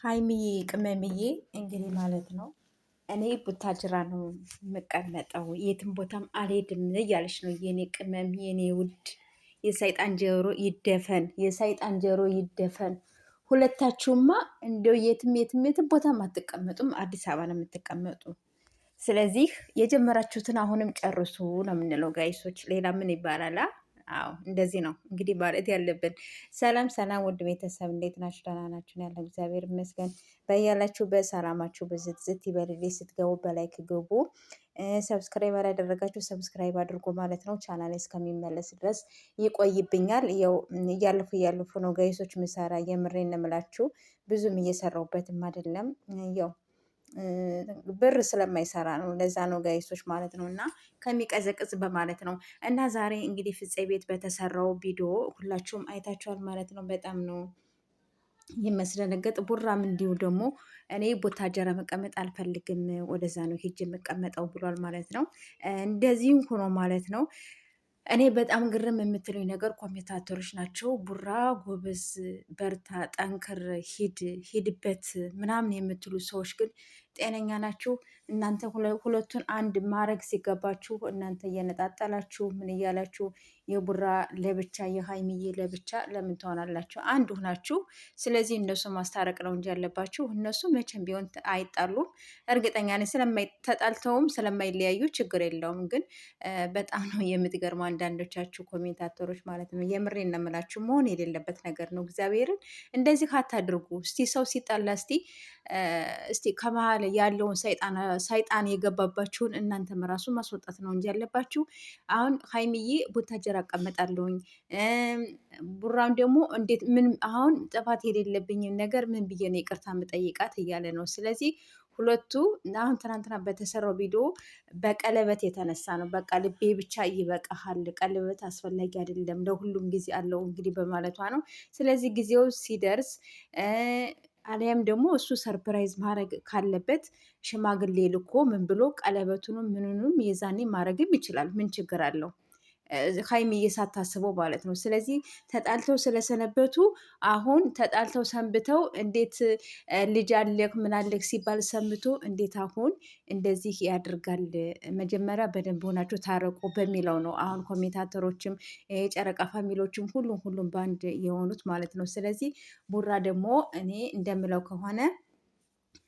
ሀይሚዬ ቅመምዬ እንግዲህ ማለት ነው። እኔ ቡታጅራ ነው የምቀመጠው፣ የትም ቦታም አልሄድም እያለች ነው የኔ ቅመም፣ የኔ ውድ። የሰይጣን ጆሮ ይደፈን፣ የሰይጣን ጆሮ ይደፈን። ሁለታችሁማ እንደው የትም ቦታም አትቀመጡም፣ አዲስ አበባ ነው የምትቀመጡ። ስለዚህ የጀመራችሁትን አሁንም ጨርሱ ነው የምንለው ጋይሶች። ሌላ ምን ይባላል? አዎ እንደዚህ ነው እንግዲህ ማለት ያለብን። ሰላም ሰላም፣ ውድ ቤተሰብ እንዴት ናችሁ? ደህና ናችሁ? ያለው እግዚአብሔር ይመስገን። በያላችሁበት ሰላማችሁ ብዝት ዝት ይበልልኝ። ስትገቡ በላይክ ግቡ። ሰብስክራይብ ያላደረጋችሁ ሰብስክራይብ አድርጎ ማለት ነው። ቻናል እስከሚመለስ ድረስ ይቆይብኛል። ያው እያለፉ ነው ጋይሶች ምሰራ። የምሬን ነው የምላችሁ። ብዙም እየሰራሁበትም አይደለም ያው ብር ስለማይሰራ ነው። ለዛ ነው ጋይሶች ማለት ነው። እና ከሚቀዘቅዝ በማለት ነው። እና ዛሬ እንግዲህ ፍፄ ቤት በተሰራው ቪዲዮ ሁላችሁም አይታችኋል ማለት ነው። በጣም ነው የመስደነገጥ። ቡራም እንዲሁ ደግሞ እኔ ቡታጀራ መቀመጥ አልፈልግም፣ ወደዛ ነው ሄጅ የምቀመጠው ብሏል ማለት ነው። እንደዚህም ሆኖ ማለት ነው እኔ በጣም ግርም የምትሉኝ ነገር ኮሜንታተሮች ናቸው። ቡራ ጎበዝ፣ በርታ፣ ጠንክር፣ ሂድበት ምናምን የምትሉ ሰዎች ግን ጤነኛ ናችሁ? እናንተ ሁለቱን አንድ ማድረግ ሲገባችሁ እናንተ እየነጣጠላችሁ ምን እያላችሁ የቡራ ለብቻ የሀይሚዬ ለብቻ ለምን ትሆናላችሁ? አንድ ሁናችሁ። ስለዚህ እነሱ ማስታረቅ ነው እንጂ ያለባችሁ። እነሱ መቼም ቢሆን አይጣሉም። እርግጠኛ ነኝ ተጣልተውም ስለማይለያዩ ችግር የለውም። ግን በጣም ነው የምትገርሙ አንዳንዶቻችሁ ኮሜንታተሮች ማለት ነው። የምሬን ነው የምላችሁ። መሆን የሌለበት ነገር ነው። እግዚአብሔርን እንደዚህ ካታድርጉ። እስቲ ሰው ሲጣላ እስቲ ከመሀል ያለውን ሰይጣን የገባባችሁን እናንተም ራሱ ማስወጣት ነው እንጂ ያለባችሁ። አሁን ሀይሚዬ ቡታጀራ አቀመጣለሁኝ፣ ቡራም ደግሞ እንዴት ምን አሁን ጥፋት የሌለብኝን ነገር ምን ብዬ ነው ይቅርታ የምጠይቃት እያለ ነው። ስለዚህ ሁለቱ አሁን ትናንትና በተሰራው ቪዲዮ በቀለበት የተነሳ ነው። በቃ ልቤ ብቻ ይበቃሃል፣ ቀለበት አስፈላጊ አይደለም፣ ለሁሉም ጊዜ አለው እንግዲህ በማለቷ ነው። ስለዚህ ጊዜው ሲደርስ አሊያም ደግሞ እሱ ሰርፕራይዝ ማድረግ ካለበት ሽማግሌ ልኮ ምን ብሎ ቀለበቱንም ምንንም የዛኔ ማድረግም ይችላል። ምን ችግር አለው? ሀይሚዬ ሳታስበው ማለት ነው። ስለዚህ ተጣልተው ስለሰነበቱ አሁን ተጣልተው ሰንብተው እንዴት ልጅ አለክ ምን አለክ ሲባል ሰንብቶ እንዴት አሁን እንደዚህ ያደርጋል? መጀመሪያ በደንብ ሆናችሁ ታረቁ በሚለው ነው አሁን ኮሜንታተሮችም የጨረቃ ፋሚሊዎችም ሁሉም በአንድ የሆኑት ማለት ነው። ስለዚህ ቡራ ደግሞ እኔ እንደምለው ከሆነ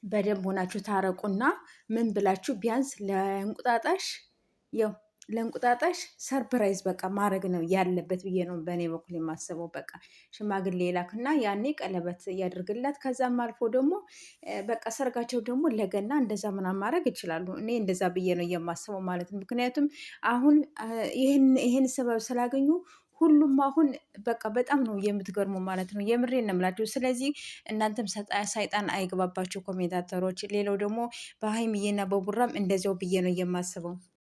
በደንብ ሆናችሁ ታረቁና ምን ብላችሁ ቢያንስ ለእንቁጣጣሽ ሰርፕራይዝ በቃ ማድረግ ነው ያለበት ብዬ ነው በእኔ በኩል የማስበው። በቃ ሽማግሌ ላክና ያኔ ቀለበት ያደርግላት። ከዛም አልፎ ደግሞ በቃ ሰርጋቸው ደግሞ ለገና እንደዛ ምናምን ማድረግ ይችላሉ። እኔ እንደዛ ብዬ ነው የማስበው ማለት ነው። ምክንያቱም አሁን ይህን ሰበብ ስላገኙ ሁሉም አሁን በቃ በጣም ነው የምትገርሙ ማለት ነው። የምሬን ነው የምላችሁ። ስለዚህ እናንተም ሰይጣን አይግባባቸው ኮሜንታተሮች። ሌላው ደግሞ በሀይሚዬና በቡራም እንደዚያው ብዬ ነው የማስበው።